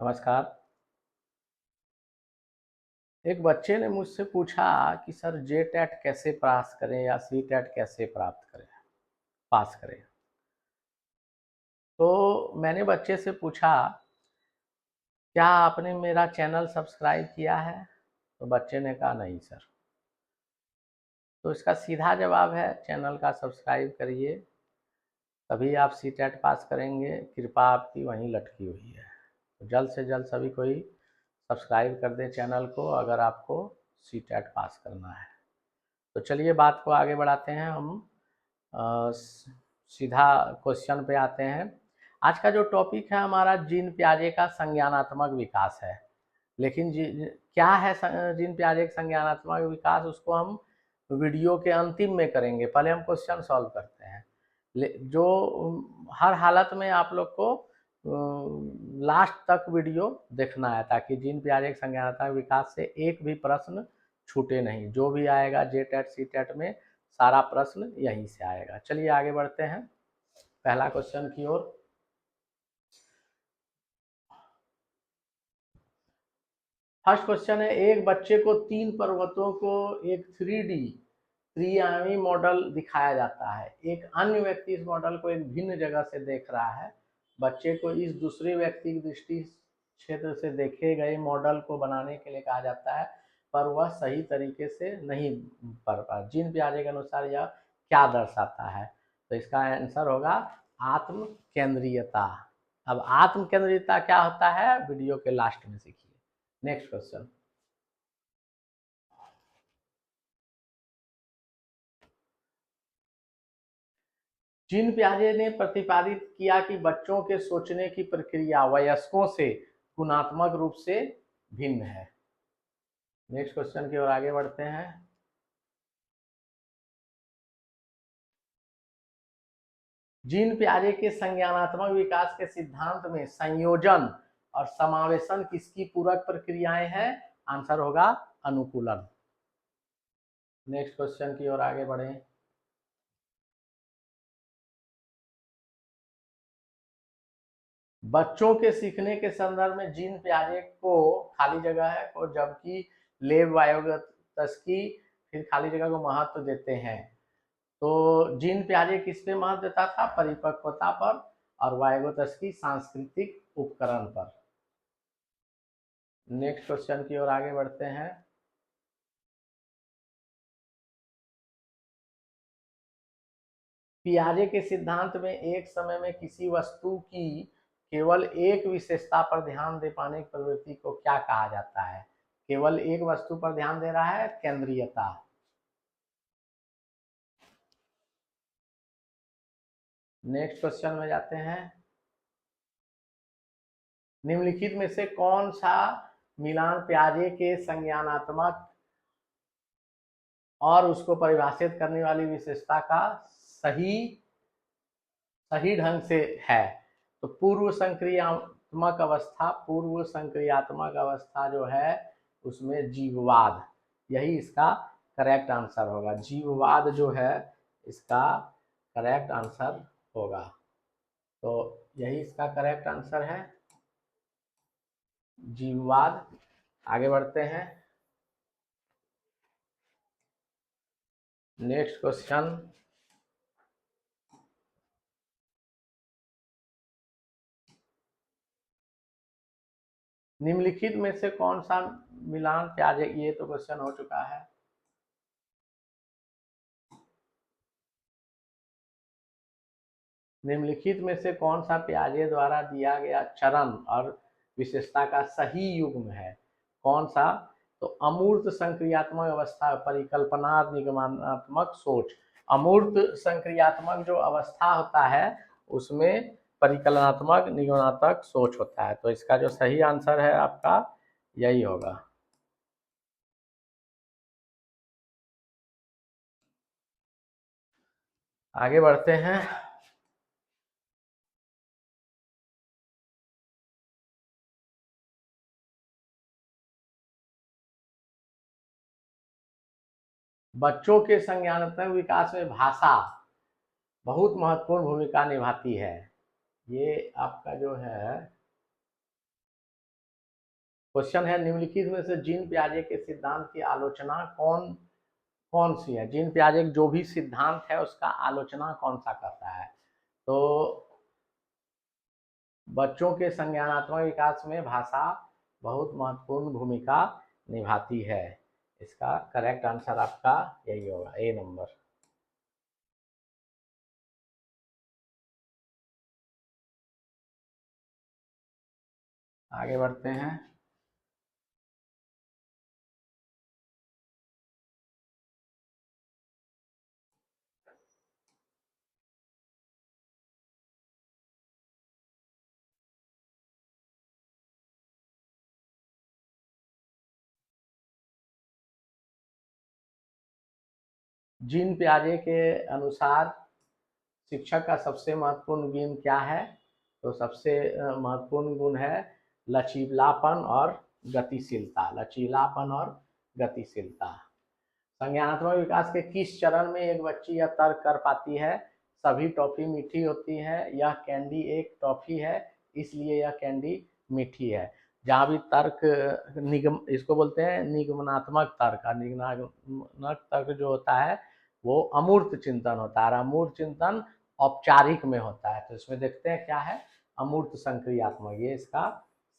नमस्कार। एक बच्चे ने मुझसे पूछा कि सर जेटेट कैसे पास करें या सीटेट कैसे प्राप्त करें पास करें। तो मैंने बच्चे से पूछा, क्या आपने मेरा चैनल सब्सक्राइब किया है? तो बच्चे ने कहा नहीं सर। तो इसका सीधा जवाब है, चैनल का सब्सक्राइब करिए, तभी आप सीटेट पास करेंगे। कृपा आपकी वहीं लटकी हुई है। तो जल्द से जल्द सभी कोई सब्सक्राइब कर दें चैनल को, अगर आपको सीटेट पास करना है। तो चलिए बात को आगे बढ़ाते हैं। हम सीधा क्वेश्चन पे आते हैं। आज का जो टॉपिक है हमारा, जीन पियाजे का संज्ञानात्मक विकास है। लेकिन क्या है जीन पियाजे का संज्ञानात्मक विकास, उसको हम वीडियो के अंतिम में करेंगे। पहले हम क्वेश्चन सॉल्व करते हैं। जो हर हालत में आप लोग को लास्ट तक वीडियो देखना है, ताकि जीन पियाजे के संज्ञानात्मक विकास से एक भी प्रश्न छूटे नहीं। जो भी आएगा जेटेट सीटेट में, सारा प्रश्न यहीं से आएगा। चलिए आगे बढ़ते हैं पहला क्वेश्चन की ओर। फर्स्ट क्वेश्चन है, एक बच्चे को 3 पर्वतों को एक 3D त्रिआयामी मॉडल दिखाया जाता है। एक अन्य व्यक्ति इस मॉडल को एक भिन्न जगह से देख रहा है। बच्चे को इस दूसरे व्यक्ति की दृष्टि क्षेत्र से देखे गए मॉडल को बनाने के लिए कहा जाता है, पर वह सही तरीके से नहीं कर पा। जीन पियाजे के अनुसार यह क्या दर्शाता है? तो इसका आंसर होगा आत्म केंद्रीयता। अब आत्म केंद्रीयता क्या होता है, वीडियो के लास्ट में सीखिए। Next question. जीन पियाजे ने प्रतिपादित किया कि बच्चों के सोचने की प्रक्रिया वयस्कों से गुणात्मक रूप से भिन्न है। नेक्स्ट क्वेश्चन की ओर आगे बढ़ते हैं। जीन पियाजे के संज्ञानात्मक विकास के सिद्धांत में संयोजन और समावेशन किसकी पूरक प्रक्रियाएं हैं? आंसर होगा अनुकूलन। नेक्स्ट क्वेश्चन की ओर आगे बढ़ें। बच्चों के सीखने के संदर्भ में जीन पियाजे को खाली जगह है को, जबकि लेव वायोगत्स्की फिर खाली जगह को महत्व देते हैं। तो जीन पियाजे किस पे महत्व देता था? परिपक्वता पर, और वायोगत्स्की सांस्कृतिक उपकरण पर। नेक्स्ट क्वेश्चन की ओर आगे बढ़ते हैं। पियाजे के सिद्धांत में एक समय में किसी वस्तु की केवल एक विशेषता पर ध्यान दे पाने की प्रवृत्ति को क्या कहा जाता है? केवल एक वस्तु पर ध्यान दे रहा है, केंद्रीयता। नेक्स्ट क्वेश्चन में जाते हैं। निम्नलिखित में से कौन सा मिलान पियाजे के संज्ञानात्मक और उसको परिभाषित करने वाली विशेषता का सही सही ढंग से है? तो पूर्व संक्रियात्मक अवस्था जो है उसमें जीववाद, यही इसका करेक्ट आंसर होगा। जीववाद जो है इसका करेक्ट आंसर होगा। तो यही इसका करेक्ट आंसर है, जीववाद। आगे बढ़ते हैं। Next question. निम्नलिखित में से कौन सा मिलान पियाजे, ये तो क्वेश्चन हो चुका है। निम्नलिखित में से कौन सा पियाजे द्वारा दिया गया चरण और विशेषता का सही युग्म है? कौन सा? तो अमूर्त संक्रियात्मक अवस्था, परिकल्पना निगमनात्मक सोच। अमूर्त संक्रियात्मक जो अवस्था होता है उसमें परिकल्पनात्मक निगमनात्मक सोच होता है। तो इसका जो सही आंसर है आपका यही होगा। आगे बढ़ते हैं। बच्चों के संज्ञानात्मक विकास में भाषा बहुत महत्वपूर्ण भूमिका निभाती है। ये आपका जो है क्वेश्चन है, निम्नलिखित में से जीन पियाजे के सिद्धांत की आलोचना कौन कौन सी है? जीन पियाजे जो भी सिद्धांत है उसका आलोचना कौन सा करता है? तो बच्चों के संज्ञानात्मक विकास में भाषा बहुत महत्वपूर्ण भूमिका निभाती है। इसका करेक्ट आंसर आपका यही होगा, ए नंबर। आगे बढ़ते हैं। जीन पियाजे के अनुसार शिक्षक का सबसे महत्वपूर्ण गुण क्या है? तो सबसे महत्वपूर्ण गुण है लचीलापन और गतिशीलता। लचीलापन और गतिशीलता। संज्ञानात्मक विकास के किस चरण में एक बच्ची यह तर्क कर पाती है? सभी टॉफी मीठी होती है, यह कैंडी एक टॉफी है इसलिए यह कैंडी मीठी है। जहाँ भी तर्क निगम, इसको बोलते हैं निगमनात्मक तर्क। और निगमनात्मक तर्क जो होता है वो अमूर्त चिंतन होता है, और अमूर्त चिंतन औपचारिक में होता है। तो इसमें देखते हैं क्या है, अमूर्त संक्रियात्मक, ये इसका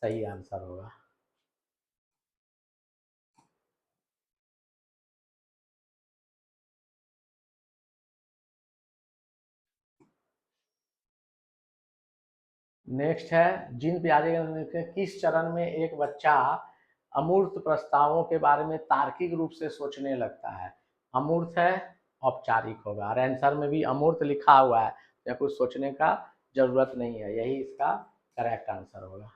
सही आंसर होगा। नेक्स्ट है, जीन पियाजे के किस चरण में एक बच्चा अमूर्त प्रस्तावों के बारे में तार्किक रूप से सोचने लगता है? अमूर्त है, औपचारिक होगा, और आंसर में भी अमूर्त लिखा हुआ है, या कुछ सोचने का जरूरत नहीं है, यही इसका करेक्ट आंसर होगा।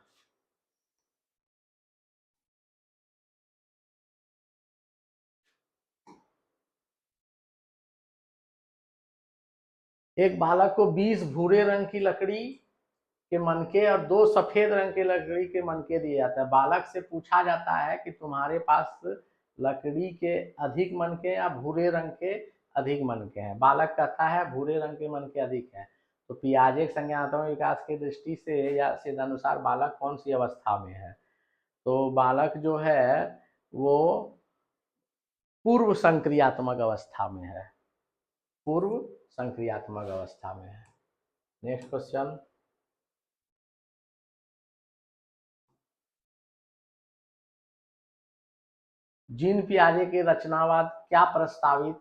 एक बालक को 20 भूरे रंग की लकड़ी के मनके और 2 सफेद रंग के लकड़ी के मनके दिए जाते हैं। बालक से पूछा जाता है कि तुम्हारे पास लकड़ी के अधिक मनके या भूरे रंग के अधिक मनके हैं? बालक कहता है भूरे रंग के मनके अधिक हैं। तो पियाजे संज्ञानात्मक विकास की दृष्टि से या सिद्धांतानुसार बालक कौन सी अवस्था में है? तो बालक जो है वो पूर्व संक्रियात्मक अवस्था में है, पूर्व संक्रियात्मक अवस्था में है। नेक्स्ट क्वेश्चन, जीन पियाजे के रचनावाद क्या प्रस्तावित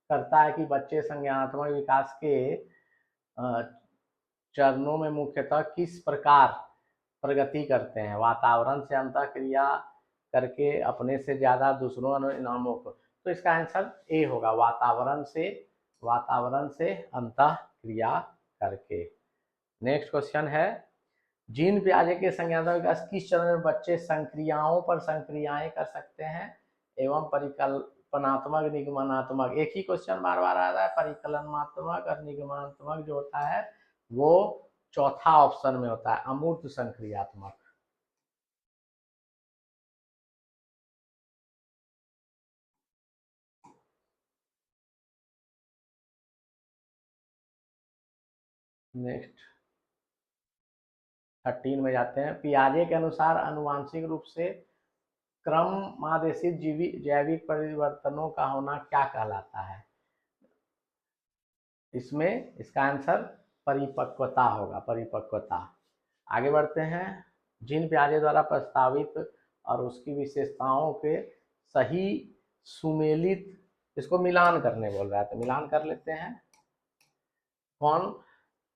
करता है कि बच्चे संज्ञानात्मक विकास के चरणों में मुख्यतः किस प्रकार प्रगति करते हैं? वातावरण से अंतःक्रिया करके, अपने से ज्यादा, दूसरों इनामों को। तो इसका आंसर ए होगा, वातावरण से अंतःक्रिया करके। नेक्स्ट क्वेश्चन है, जीन पियाजे के संज्ञानात्मक विकास किस चरण में बच्चे संक्रियाओं पर संक्रियाएं कर सकते हैं एवं परिकल्पनात्मक निगमनात्मक? एक ही क्वेश्चन बार बार आ रहा है, परिकल्पनात्मक और निगमनात्मक जो होता है वो चौथा ऑप्शन में होता है, अमूर्त संक्रियात्मक। नेक्स्ट 13 में जाते हैं। पियाजे के अनुसार अनुवांशिक रूप से क्रमादेशित जैविक परिवर्तनों का होना क्या कहलाता है? इसमें इसका आंसर परिपक्वता होगा, परिपक्वता। आगे बढ़ते हैं, जीन पियाजे द्वारा प्रस्तावित और उसकी विशेषताओं के सही सुमेलित, इसको मिलान करने बोल रहा है, तो मिलान कर लेते हैं। कौन?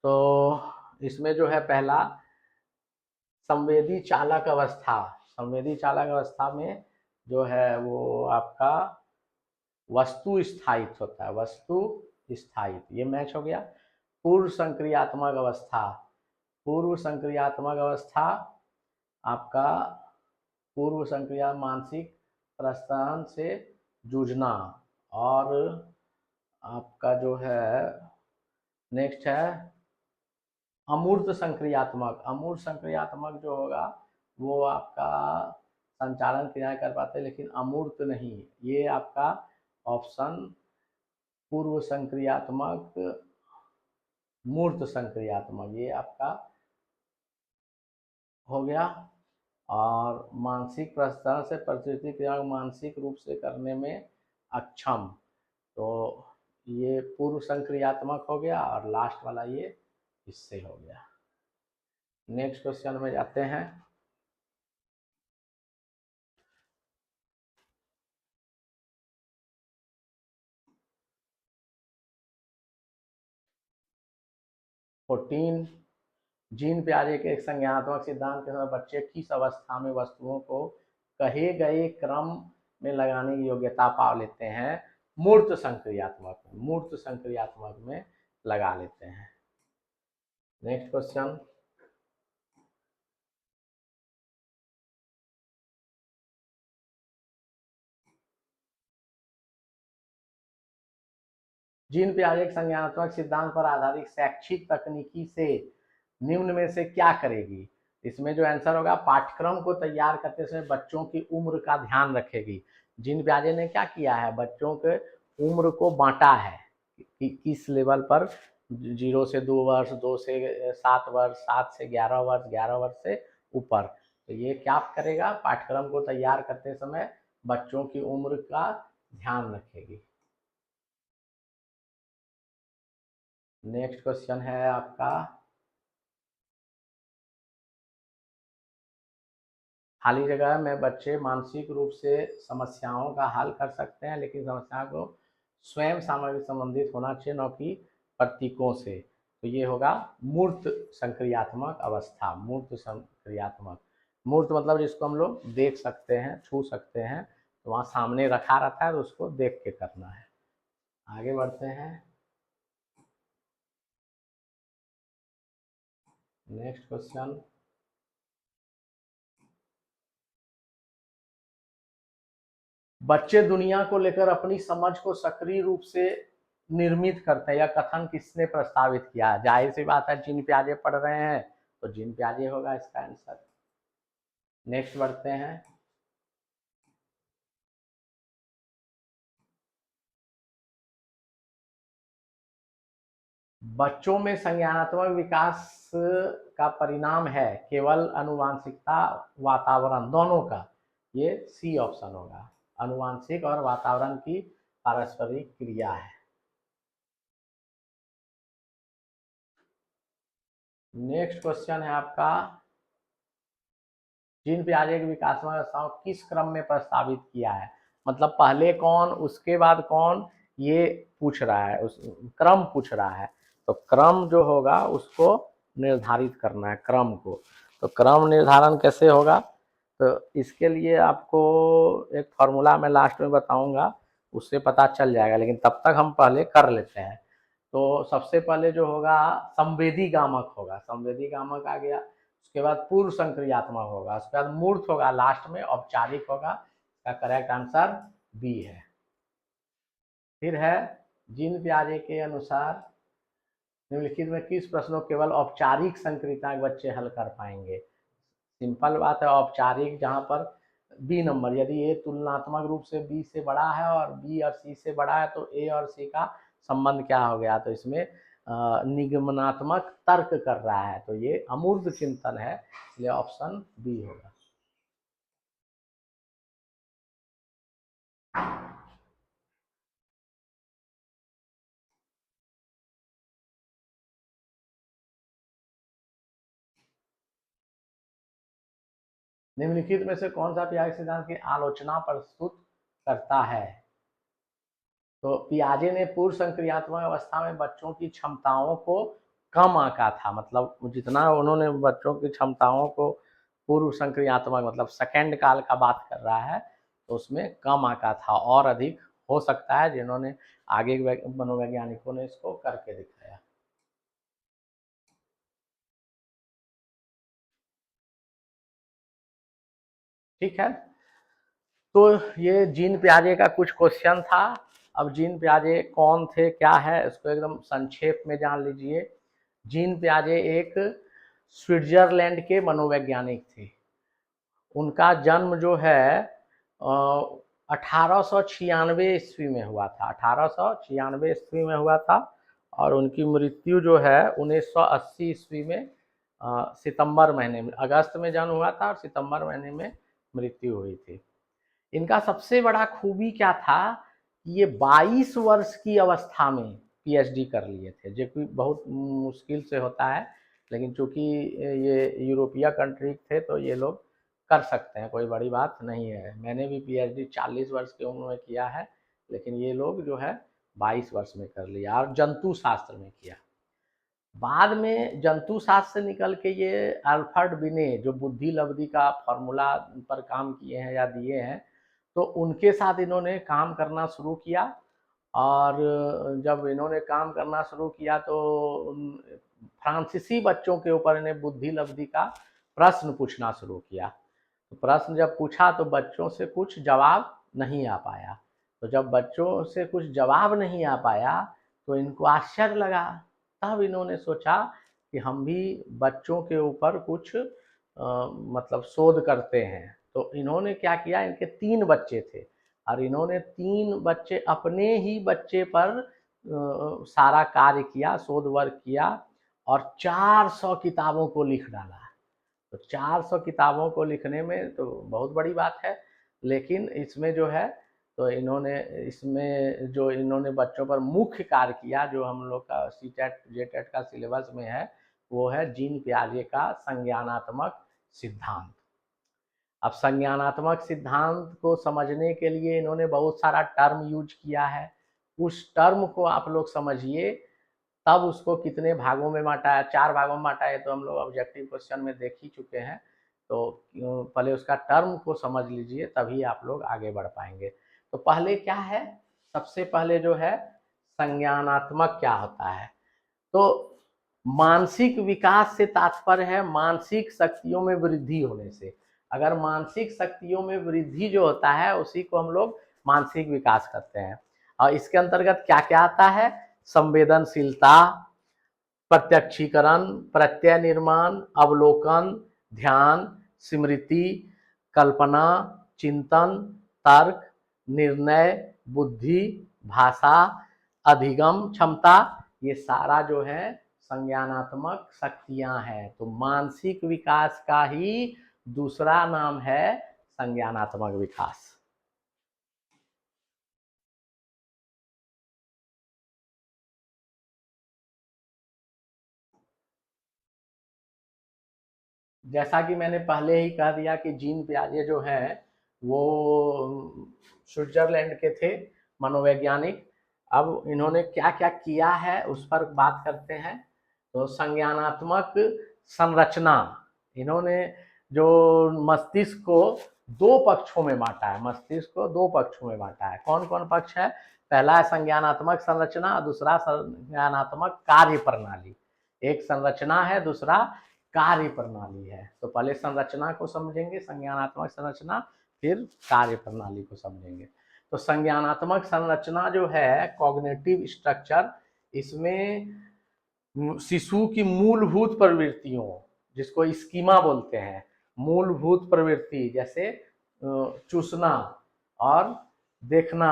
तो इसमें जो है पहला संवेदी चालक अवस्था, संवेदी चालक अवस्था में जो है वो आपका वस्तु स्थायित्व होता है, वस्तु स्थायित्व, ये मैच हो गया। पूर्व संक्रियात्मक अवस्था, पूर्व संक्रियात्मक अवस्था आपका पूर्व संक्रिया मानसिक प्रस्थान से जूझना। और आपका जो है नेक्स्ट है अमूर्त संक्रियात्मक। अमूर्त संक्रियात्मक जो होगा वो आपका संचालन क्रियाएं कर पाते हैं लेकिन अमूर्त नहीं, ये आपका ऑप्शन पूर्व संक्रियात्मक, मूर्त संक्रियात्मक, ये आपका हो गया। और मानसिक प्रस्तरण से प्रकृति क्रिया को मानसिक रूप से करने में अक्षम। तो ये पूर्व संक्रियात्मक हो गया और लास्ट वाला ये इससे हो गया। नेक्स्ट क्वेश्चन में जाते हैं। फोर्टीन, जीन पियाजे के एक संज्ञानात्मक सिद्धांत के समय बच्चे किस अवस्था में वस्तुओं को कहे गए क्रम में लगाने की योग्यता पा लेते हैं? मूर्त संक्रियात्मक में, मूर्त संक्रियात्मक में लगा लेते हैं। Next question. जीन पियाजे के संज्ञानात्मक सिद्धांत पर आधारित शैक्षिक तकनीकी से निम्न में से क्या करेगी? इसमें जो आंसर होगा, पाठ्यक्रम को तैयार करते समय बच्चों की उम्र का ध्यान रखेगी। जीन पियाजे ने क्या किया है, बच्चों के उम्र को बांटा है कि किस लेवल पर, 0 से 2 वर्ष, 2 से 7 वर्ष, 7 से 11 वर्ष, 11 वर्ष से ऊपर। तो ये क्या करेगा, पाठ्यक्रम को तैयार करते समय बच्चों की उम्र का ध्यान रखेगी। नेक्स्ट क्वेश्चन है आपका, खाली जगह में बच्चे मानसिक रूप से समस्याओं का हल कर सकते हैं, लेकिन समस्या को स्वयं सामग्री संबंधित होना चाहिए, न कि प्रतीकों से। तो ये होगा मूर्त संक्रियात्मक अवस्था। मूर्त संक्रियात्मक, मूर्त मतलब जिसको हम लोग देख सकते हैं, छू सकते हैं, तो वहाँ सामने रखा रहता है तो उसको देख के करना है। आगे बढ़ते हैं। नेक्स्ट क्वेश्चन, बच्चे दुनिया को लेकर अपनी समझ को सक्रिय रूप से निर्मित करते हैं, यह कथन किसने प्रस्तावित किया? जाहिर सी बात है, जीन पियाजे पढ़ रहे हैं तो जीन पियाजे होगा इसका आंसर। नेक्स्ट बढ़ते हैं। बच्चों में संज्ञानात्मक विकास का परिणाम है केवल अनुवांशिकता, वातावरण, दोनों का। ये सी ऑप्शन होगा, अनुवांशिक और वातावरण की पारस्परिक क्रिया है। नेक्स्ट क्वेश्चन है आपका, जीन पियाजे के विकासात्मक अवस्थाओं किस क्रम में प्रस्तावित किया है? मतलब पहले कौन, उसके बाद कौन, ये पूछ रहा है, उस क्रम पूछ रहा है। तो क्रम जो होगा उसको निर्धारित करना है, क्रम को। तो क्रम निर्धारण कैसे होगा? तो इसके लिए आपको एक फॉर्मूला मैं लास्ट में बताऊंगा, उससे पता चल जाएगा, लेकिन तब तक हम पहले कर लेते हैं। तो सबसे पहले जो होगा संवेदी गामक होगा, संवेदी गामक आ गया। उसके बाद पूर्व संक्रियात्मक होगा, उसके बाद मूर्त होगा, लास्ट में औपचारिक होगा। इसका करेक्ट आंसर बी है। फिर है, जीन पियाजे के अनुसार निम्नलिखित में किस प्रश्नों केवल औपचारिक संक्रियता के बच्चे हल कर पाएंगे? सिंपल बात है, औपचारिक जहाँ पर बी नंबर, यदि ए तुलनात्मक रूप से बी से बड़ा है और बी और सी से बड़ा है तो ए और सी का संबंध क्या हो गया? तो इसमें निगमनात्मक तर्क कर रहा है, तो ये अमूर्त चिंतन है, इसलिए ऑप्शन बी होगा। निम्नलिखित में से कौन सा पियाजे सिद्धांत की आलोचना प्रस्तुत करता है? तो पियाजे ने पूर्व संक्रियात्मक अवस्था में बच्चों की क्षमताओं को कम आंका था, मतलब जितना उन्होंने बच्चों की क्षमताओं को पूर्व संक्रियात्मक मतलब सेकेंड काल का बात कर रहा है, तो उसमें कम आंका था, और अधिक हो सकता है, जिन्होंने आगे मनोवैज्ञानिकों ने इसको करके दिखाया। ठीक है, तो ये जीन पियाजे का कुछ क्वेश्चन था। अब जीन पियाजे कौन थे, क्या है, इसको एकदम संक्षेप में जान लीजिए। जीन पियाजे एक स्विट्जरलैंड के मनोवैज्ञानिक थे। उनका जन्म जो है 1896 ईस्वी में हुआ था, 1896 ईस्वी में हुआ था, और उनकी मृत्यु जो है 1980 ईस्वी में सितंबर महीने में, अगस्त में जन्म हुआ था और सितंबर महीने में मृत्यु हुई थी। इनका सबसे बड़ा खूबी क्या था, ये 22 वर्ष की अवस्था में पीएचडी कर लिए थे, जो कि बहुत मुश्किल से होता है, लेकिन चूंकि ये यूरोपीय कंट्री थे तो ये लोग कर सकते हैं, कोई बड़ी बात नहीं है। मैंने भी पीएचडी 40 वर्ष की उम्र में किया है, लेकिन ये लोग जो है 22 वर्ष में कर लिया और जंतु शास्त्र में किया। बाद में जंतु शास्त्र से निकल के ये अल्फ्रेड बिने जो बुद्धि लब्धि का फॉर्मूला पर काम किए हैं या दिए हैं, तो उनके साथ इन्होंने काम करना शुरू किया। और जब इन्होंने काम करना शुरू किया तो फ्रांसीसी बच्चों के ऊपर इन्हें बुद्धि लब्धि का प्रश्न पूछना शुरू किया। तो प्रश्न जब पूछा तो बच्चों से कुछ जवाब नहीं आ पाया। तो जब बच्चों से कुछ जवाब नहीं आ पाया तो इनको आश्चर्य लगा। तब इन्होंने सोचा कि हम भी बच्चों के ऊपर कुछ मतलब शोध करते हैं। तो इन्होंने क्या किया, इनके 3 बच्चे थे और इन्होंने 3 बच्चे अपने ही बच्चे पर सारा कार्य किया, शोध वर्क किया और 400 किताबों को लिख डाला। तो 400 किताबों को लिखने में तो बहुत बड़ी बात है, लेकिन इसमें जो है तो इन्होंने इसमें जो इन्होंने बच्चों पर मुख्य कार्य किया, जो हम लोग का सीटेट जेटेट का सिलेबस में है, वो है जीन पियाजे का संज्ञानात्मक सिद्धांत। अब संज्ञानात्मक सिद्धांत को समझने के लिए इन्होंने बहुत सारा टर्म यूज किया है। उस टर्म को आप लोग समझिए, तब उसको कितने भागों में बांटा है, 4 भागों में बांटा है, तो हम लोग ऑब्जेक्टिव क्वेश्चन में देख ही चुके हैं। तो पहले उसका टर्म को समझ लीजिए, तभी आप लोग आगे बढ़ पाएंगे। तो पहले क्या है, सबसे पहले जो है संज्ञानात्मक क्या होता है। तो मानसिक विकास से तात्पर्य है मानसिक शक्तियों में वृद्धि होने से। अगर मानसिक शक्तियों में वृद्धि जो होता है उसी को हम लोग मानसिक विकास करते हैं। और इसके अंतर्गत क्या क्या आता है, संवेदनशीलता, प्रत्यक्षीकरण, प्रत्यय निर्माण, अवलोकन, ध्यान, स्मृति, कल्पना, चिंतन, तर्क, निर्णय, बुद्धि, भाषा, अधिगम क्षमता, ये सारा जो है संज्ञानात्मक शक्तियां हैं। तो मानसिक विकास का ही दूसरा नाम है संज्ञानात्मक विकास। जैसा कि मैंने पहले ही कह दिया कि जीन पियाजे जो है वो स्विट्जरलैंड के थे मनोवैज्ञानिक। अब इन्होंने क्या क्या किया है उस पर बात करते हैं। तो संज्ञानात्मक संरचना, इन्होंने जो मस्तिष्क को 2 पक्षों में बांटा है, मस्तिष्क को 2 पक्षों में बांटा है। कौन कौन पक्ष है, पहला है संज्ञानात्मक संरचना, दूसरा संज्ञानात्मक कार्य प्रणाली। एक संरचना है, दूसरा कार्य प्रणाली है। तो पहले संरचना को समझेंगे, संज्ञानात्मक संरचना, फिर कार्य प्रणाली को समझेंगे। तो संज्ञानात्मक संरचना जो है कॉग्निटिव स्ट्रक्चर, इसमें शिशु की मूलभूत प्रवृत्तियों, जिसको स्कीमा बोलते हैं, मूलभूत प्रवृत्ति जैसे चूसना और देखना,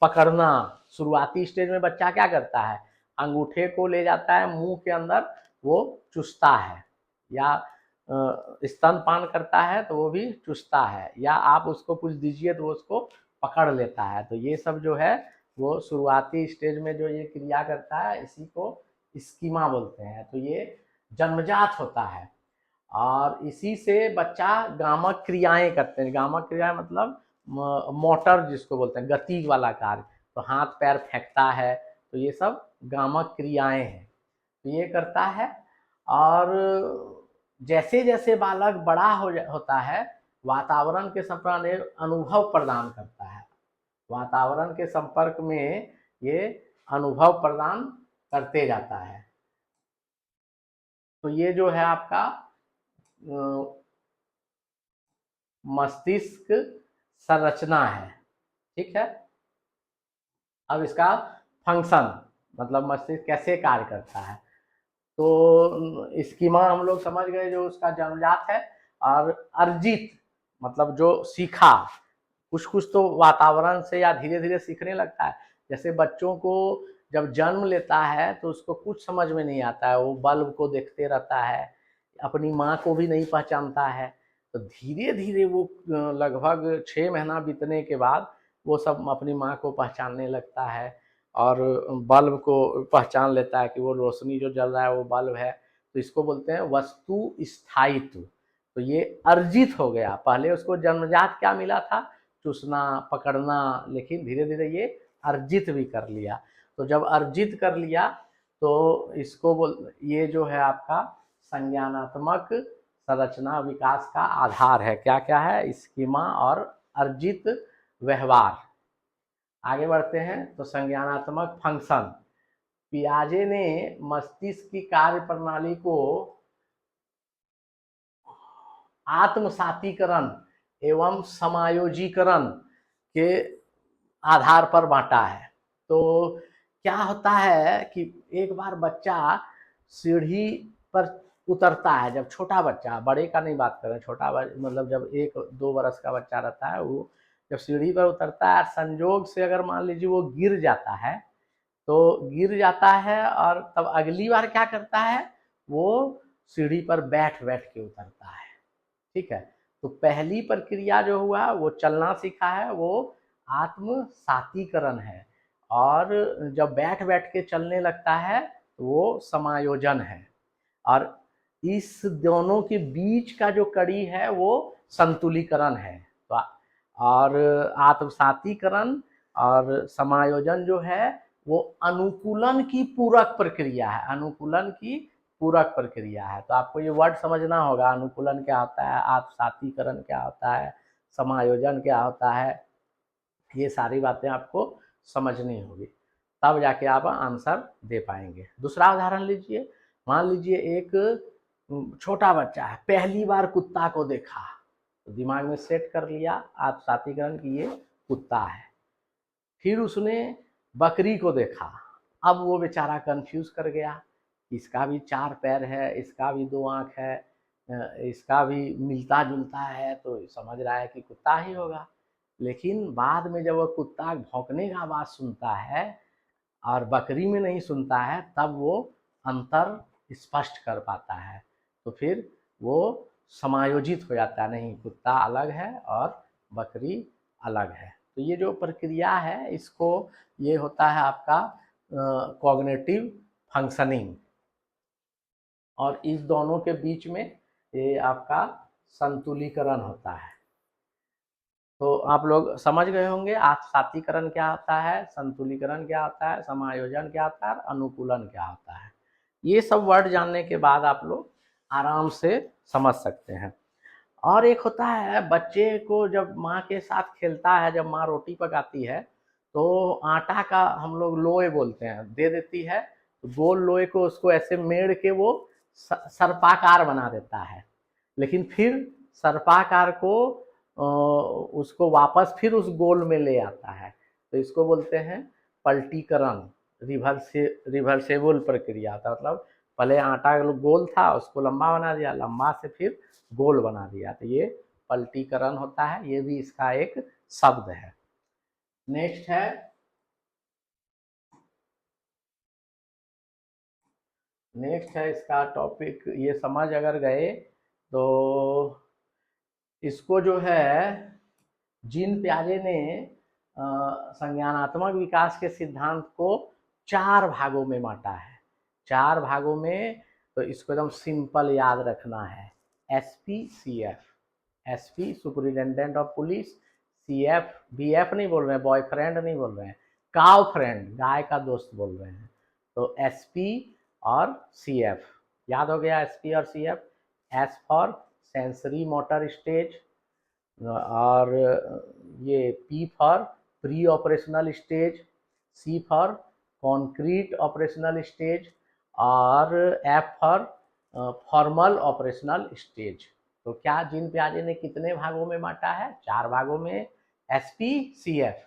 पकड़ना। शुरुआती स्टेज में बच्चा क्या करता है, अंगूठे को ले जाता है मुंह के अंदर, वो चूसता है, या स्तनपान करता है तो वो भी चूसता है, या आप उसको कुछ दीजिए तो वो उसको पकड़ लेता है। तो ये सब जो है वो शुरुआती स्टेज में जो ये क्रिया करता है, इसी को स्कीमा बोलते हैं। तो ये जन्मजात होता है और इसी से बच्चा गामक क्रियाएं करते हैं। गामक क्रियाएं मतलब मोटर जिसको बोलते हैं, गति वाला कार्य। तो हाथ पैर फेंकता है, तो ये सब गामक क्रियाएं हैं, तो ये करता है। और जैसे जैसे बालक बड़ा होता है, वातावरण के संपर्क में अनुभव प्रदान करता है, वातावरण के संपर्क में ये अनुभव प्रदान करते जाता है। तो ये जो है आपका मस्तिष्क संरचना है, ठीक है। अब इसका फंक्शन मतलब मस्तिष्क कैसे कार्य करता है। तो स्कीमा हम लोग समझ गए, जो उसका जन्मजात है। और अर्जित मतलब जो सीखा, कुछ कुछ तो वातावरण से या धीरे धीरे सीखने लगता है। जैसे बच्चों को जब जन्म लेता है तो उसको कुछ समझ में नहीं आता है, वो बल्ब को देखते रहता है अपनी माँ को भी नहीं पहचानता है। तो धीरे धीरे वो लगभग 6 महीना बीतने के बाद वो सब अपनी माँ को पहचानने लगता है और बल्ब को पहचान लेता है कि वो रोशनी जो जल रहा है वो बल्ब है। तो इसको बोलते हैं वस्तु स्थायित्व। तो ये अर्जित हो गया। पहले उसको जन्मजात क्या मिला था, चूसना, पकड़ना, लेकिन धीरे धीरे ये अर्जित भी कर लिया। तो जब अर्जित कर लिया तो इसको ये जो है आपका संज्ञानात्मक संरचना विकास का आधार है। क्या क्या है, स्कीमा और अर्जित व्यवहार। आगे बढ़ते हैं तो संज्ञानात्मक फंक्शन। पियाजे ने मस्तिष्क की कार्य प्रणाली को आत्मसातीकरण एवं समायोजीकरण के आधार पर बांटा है। तो क्या होता है कि एक बार बच्चा सीढ़ी पर उतरता है, जब छोटा बच्चा, बड़े का नहीं बात कर रहे हैं, छोटा मतलब जब 1-2 बरस का बच्चा रहता है, वो जब सीढ़ी पर उतरता है, संजोग से अगर मान लीजिए वो गिर जाता है, तो गिर जाता है और तब अगली बार क्या करता है, वो सीढ़ी पर बैठ बैठ के उतरता है। ठीक है, तो पहली प्रक्रिया जो हुआ वो चलना सीखा है, वो आत्मसातीकरण है। और जब बैठ बैठ के चलने लगता है तो वो समायोजन है। और इस दोनों के बीच का जो कड़ी है वो संतुलीकरण है। तो और आत्मसातीकरण और समायोजन जो है वो अनुकूलन की पूरक प्रक्रिया है। अनुकूलन की पूरक प्रक्रिया है। तो आपको ये वर्ड समझना होगा, अनुकूलन क्या होता है, आत्मसातीकरण क्या होता है, समायोजन क्या होता है, ये सारी बातें आपको समझनी होगी, तब जाके आप आंसर दे पाएंगे। दूसरा उदाहरण लीजिए। मान लीजिए एक छोटा बच्चा है, पहली बार कुत्ता को देखा, तो दिमाग में सेट कर लिया आत्मसातीकरण की ये कुत्ता है। फिर उसने बकरी को देखा, अब वो बेचारा कंफ्यूज कर गया, इसका भी 4 पैर है, इसका भी 2 आँख है, इसका भी मिलता जुलता है, तो समझ रहा है कि कुत्ता ही होगा। लेकिन बाद में जब वो कुत्ता भौंकने का आवाज़ सुनता है और बकरी में नहीं सुनता है, तब वो अंतर स्पष्ट कर पाता है। तो फिर वो समायोजित हो जाता है, नहीं कुत्ता अलग है और बकरी अलग है। तो ये जो प्रक्रिया है, इसको ये होता है आपका कॉग्निटिव फंक्शनिंग। और इस दोनों के बीच में ये आपका संतुलीकरण होता है। तो आप लोग समझ गए होंगे आत्मसातीकरण क्या होता है, संतुलीकरण क्या होता है, समायोजन क्या होता है, अनुकूलन क्या होता है। ये सब वर्ड जानने के बाद आप लोग आराम से समझ सकते हैं। और एक होता है, बच्चे को जब माँ के साथ खेलता है, जब माँ रोटी पकाती है तो आटा का हम लोग लोए बोलते हैं, दे देती है, तो गोल लोए को उसको ऐसे मेड़ के वो सर्पाकार बना देता है। लेकिन फिर सर्पाकार को उसको वापस फिर उस गोल में ले आता है। तो इसको बोलते हैं पलटीकरण, रिवर्सेबल प्रक्रिया था। मतलब पहले आटा गोल था, उसको लंबा बना दिया, लंबा से फिर गोल बना दिया, तो ये पलटीकरण होता है। ये भी इसका एक शब्द है। नेक्स्ट है इसका टॉपिक, ये समझ अगर गए तो इसको जो है जीन पियाजे ने संज्ञानात्मक विकास के सिद्धांत को 4 भागों में बांटा है। 4 भागों में, तो इसको एकदम सिंपल याद रखना है। SPCF, SP superintendent of police, CF, BF नहीं बोल रहे हैं, बॉयफ्रेंड नहीं बोल रहे हैं, काउ फ्रेंड, गाय का दोस्त बोल रहे हैं। तो SP और CF याद हो गया। SP और CF, S for sensory motor stage, और ये P for pre operational stage, C for concrete operational stage, और F for formal operational stage. तो क्या जीन पियाजे ने कितने भागों में बांटा है? 4 भागों में, SPCF।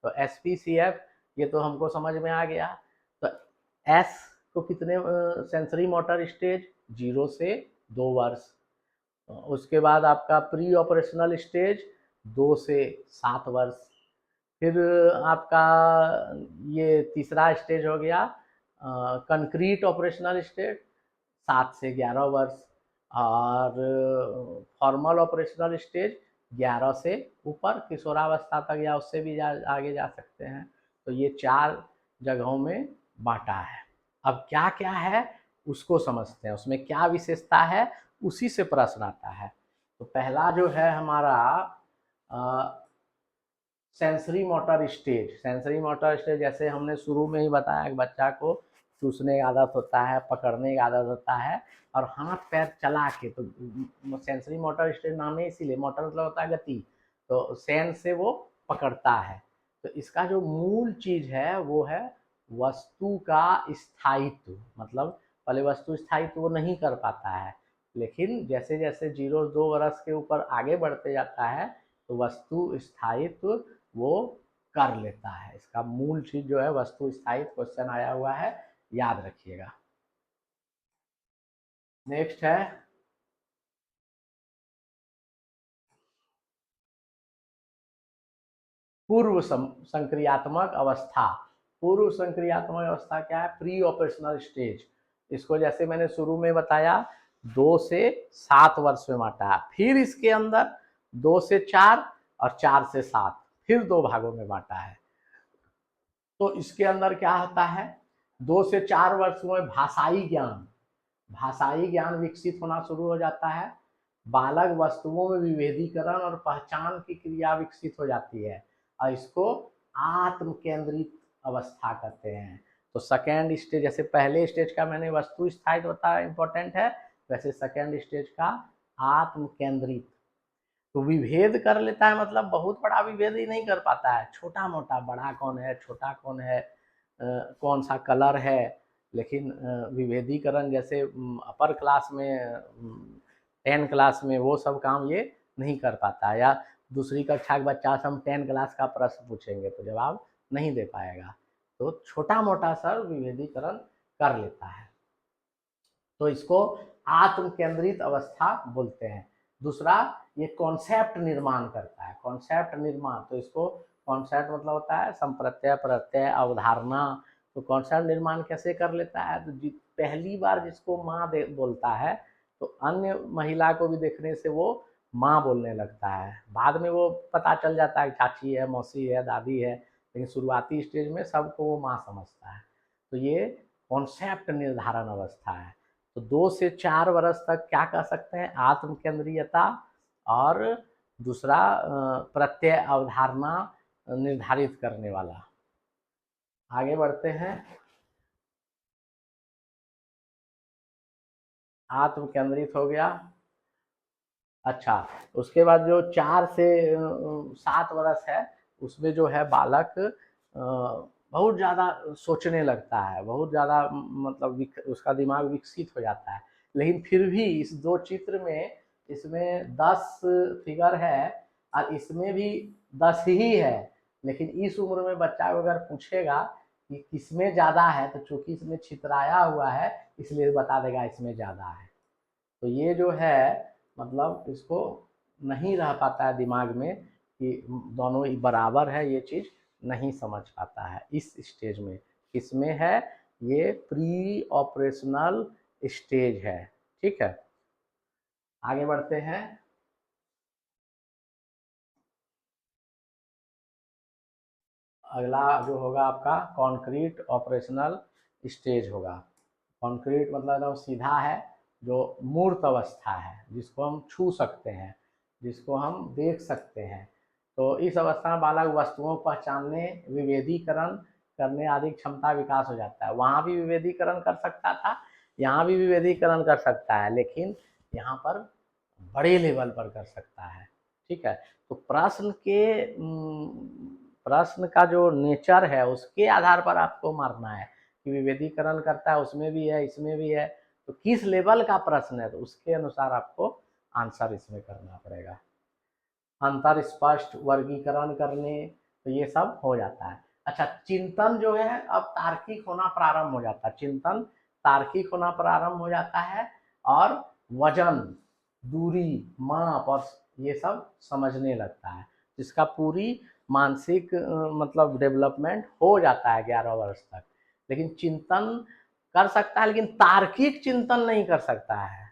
तो SPCF ये तो हमको समझ में आ गया। तो S को कितने सेंसरी मोटर स्टेज? 0 से 2 वर्ष। उसके बाद आपका प्री ऑपरेशनल स्टेज 2 से 7 वर्ष। फिर आपका ये तीसरा स्टेज हो गया कंक्रीट ऑपरेशनल स्टेज 7 से 11 वर्ष। और फॉर्मल ऑपरेशनल स्टेज 11 से ऊपर, किशोरावस्था तक या उससे भी आगे जा सकते हैं। तो ये 4 जगहों में बांटा है। अब क्या क्या है उसको समझते हैं, उसमें क्या विशेषता है, उसी से प्रश्न आता है। तो पहला जो है हमारा sensory motor stage. Sensory motor stage जैसे हमने शुरू में ही बताया कि बच्चा को चूसने का आदत होता है, पकड़ने का आदत होता है और हाथ पैर चला के, तो सेंसरी मोटर स्टेज नाम है इसीलिए, मोटर मतलब होता है गति, तो सेंस से वो पकड़ता है। तो इसका जो मूल चीज है वो है वस्तु का स्थायित्व। मतलब पहले वस्तु स्थायित्व वो नहीं कर पाता है, लेकिन जैसे जैसे 0-2 वर्ष के ऊपर आगे बढ़ते जाता है तो वस्तु स्थायित्व वो कर लेता है। इसका मूल चीज जो है वस्तु स्थायित्व, क्वेश्चन आया हुआ है, याद रखिएगा। नेक्स्ट है पूर्व संक्रियात्मक अवस्था। पूर्व संक्रियात्मक अवस्था क्या है? Pre operational stage. इसको जैसे मैंने शुरू में बताया 2 से 7 वर्ष में बांटा है, फिर इसके अंदर 2 से 4 और 4 से 7 फिर 2 भागों में बांटा है। तो इसके अंदर क्या होता है, 2 से 4 वर्ष में भाषाई ज्ञान विकसित होना शुरू हो जाता है। बालक वस्तुओं में विभेदीकरण और पहचान की क्रिया विकसित हो जाती है और इसको आत्म केंद्रित अवस्था कहते हैं। तो सेकेंड स्टेज, जैसे पहले स्टेज का मैंने वस्तु स्थायित्व बताया इंपॉर्टेंट है, वैसे सेकेंड स्टेज का आत्म केंद्रित। तो विभेद कर लेता है, मतलब बहुत बड़ा विभेद ही नहीं कर पाता है, छोटा मोटा, बड़ा कौन है, छोटा कौन है, कौन सा कलर है, लेकिन विभेदीकरण जैसे अपर क्लास में 10 क्लास में वो सब काम ये नहीं कर पाता है। या दूसरी कक्षा के बच्चा से हम 10 क्लास का प्रश्न पूछेंगे तो जवाब नहीं दे पाएगा। तो छोटा मोटा सा विभेदीकरण कर लेता है, तो इसको आत्म केंद्रित अवस्था बोलते हैं। दूसरा, ये कॉन्सेप्ट निर्माण करता है, कॉन्सेप्ट निर्माण। तो इसको कॉन्सेप्ट मतलब होता है संप्रत्यय, प्रत्यय, अवधारणा। तो कॉन्सेप्ट निर्माण कैसे कर लेता है? तो पहली बार जिसको माँ बोलता है तो अन्य महिला को भी देखने से वो माँ बोलने लगता है। बाद में वो पता चल जाता है चाची है, मौसी है, दादी है, लेकिन शुरुआती स्टेज में सबको वो माँ समझता है। तो ये कॉन्सेप्ट निर्धारण अवस्था है। तो 2 से 4 वर्ष तक क्या कह सकते हैं? आत्म केंद्रीयता। और दूसरा प्रत्यय अवधारणा निर्धारित करने वाला। आगे बढ़ते हैं। आत्म केंद्रित हो गया। अच्छा, उसके बाद जो 4 से 7 वर्ष है उसमें जो है बालक बहुत ज़्यादा सोचने लगता है, बहुत ज़्यादा मतलब उसका दिमाग विकसित हो जाता है। लेकिन फिर भी इस 2 चित्र में, इसमें 10 फिगर है और इसमें भी 10 ही है, लेकिन इस उम्र में बच्चा को अगर पूछेगा कि किसमें ज़्यादा है, तो चूंकि इसमें छितराया हुआ है इसलिए बता देगा इसमें ज़्यादा है। तो ये जो है मतलब इसको नहीं रह पाता है दिमाग में कि दोनों ही बराबर है, ये चीज़ नहीं समझ पाता है इस स्टेज में। किसमें है? ये प्री ऑपरेशनल स्टेज है। ठीक है, आगे बढ़ते हैं। अगला जो होगा आपका कॉन्क्रीट ऑपरेशनल स्टेज होगा। कॉन्क्रीट मतलब एकदम सीधा है, जो मूर्त अवस्था है, जिसको हम छू सकते हैं, जिसको हम देख सकते हैं। तो इस अवस्था में बालक वस्तुओं को पहचानने, विभेदीकरण करने आदि क्षमता विकास हो जाता है। वहाँ भी विभेदीकरण कर सकता था, यहाँ भी विभेदीकरण कर सकता है, लेकिन यहाँ पर बड़े लेवल पर कर सकता है। ठीक है, तो प्रश्न का जो नेचर है उसके आधार पर आपको मारना है कि विभेदीकरण करता है, उसमें भी है, इसमें भी है, तो किस लेवल का प्रश्न है तो उसके अनुसार आपको आंसर इसमें करना पड़ेगा। अंतर स्पष्ट, वर्गीकरण करने, तो ये सब हो जाता है। अच्छा, चिंतन जो है अब तार्किक होना प्रारंभ हो जाता है, चिंतन तार्किक होना प्रारंभ हो जाता है और वजन, दूरी, माप और ये सब समझने लगता है, जिसका पूरी मानसिक मतलब डेवलपमेंट हो जाता है 11 वर्ष तक। लेकिन चिंतन कर सकता है, लेकिन तार्किक चिंतन नहीं कर सकता है।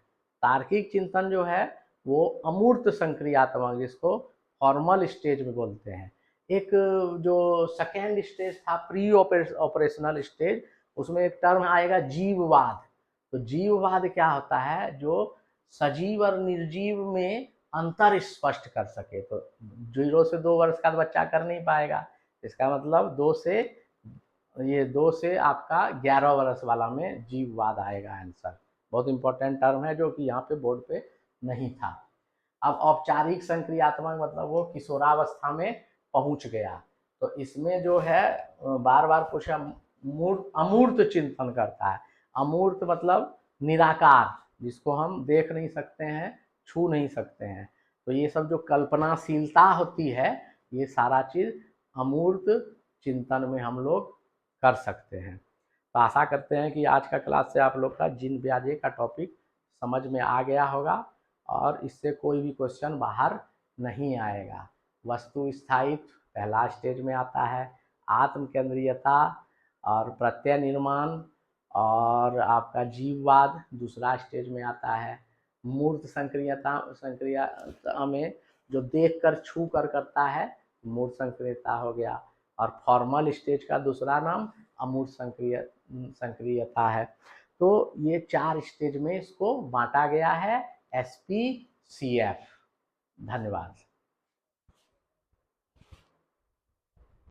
तार्किक चिंतन जो है वो अमूर्त संक्रियात्मक, जिसको फॉर्मल स्टेज में बोलते हैं। एक जो सेकेंड स्टेज था प्री ऑपरेशनल स्टेज, उसमें एक टर्म आएगा जीववाद। तो जीववाद क्या होता है, जो सजीव और निर्जीव में अंतर स्पष्ट कर सके। तो 0 से 2 वर्ष का बच्चा कर नहीं पाएगा, इसका मतलब 2 से आपका 11 वर्ष वाला में जीववाद आएगा आंसर। बहुत इंपॉर्टेंट टर्म है जो कि यहाँ पे बोर्ड पे नहीं था। अब औपचारिक संक्रियात्मक मतलब वो किशोरावस्था में पहुंच गया। तो इसमें जो है बार बार पूछा, अमूर्त चिंतन करता है। अमूर्त मतलब निराकार, जिसको हम देख नहीं सकते हैं, छू नहीं सकते हैं। तो ये सब जो कल्पनाशीलता होती है, ये सारा चीज अमूर्त चिंतन में हम लोग कर सकते हैं। तो आशा करते हैं कि आज का क्लास से आप लोग का जीन ब्याजे का टॉपिक समझ में आ गया होगा और इससे कोई भी क्वेश्चन बाहर नहीं आएगा। वस्तु स्थायित्व पहला स्टेज में आता है, आत्म केंद्रीयता और प्रत्यय निर्माण और आपका जीववाद दूसरा स्टेज में आता है। मूर्त संक्रियता में जो देख कर छू कर करता है, मूर्त संक्रियता हो गया। और फॉर्मल स्टेज का दूसरा नाम अमूर्त संक्रियता है। तो ये 4 स्टेज में इसको बांटा गया है SPCF। धन्यवाद।